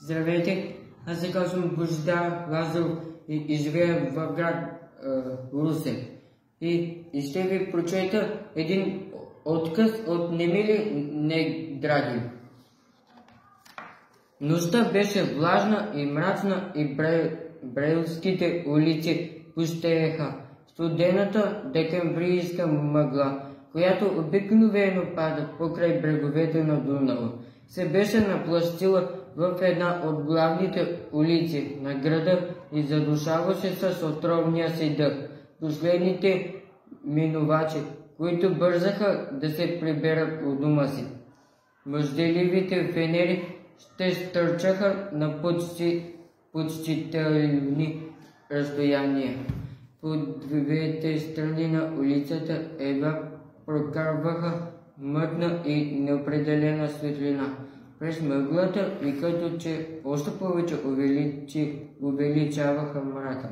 Здравейте, аз се казвам Божидар Лазаров и живея в град Русе. И ще ви прочета един откъс от Немили Негради. Нощта беше влажна и мрачна и брайлските улици пустееха студената декемврийска мъгла, която обикновено пада покрай бреговете на Дунава, се беше напластила в една от главните улици на града и задушаваше с отровния си дъх последните минувачи, които бързаха да се приберат у дома си. Мъжделивите фенери ще стърчаха на почтителни разстояния. По двете страни на улицата едва прокарваха мътна и неопределена светлина през мъглата и като че още повече увеличаваха мрака.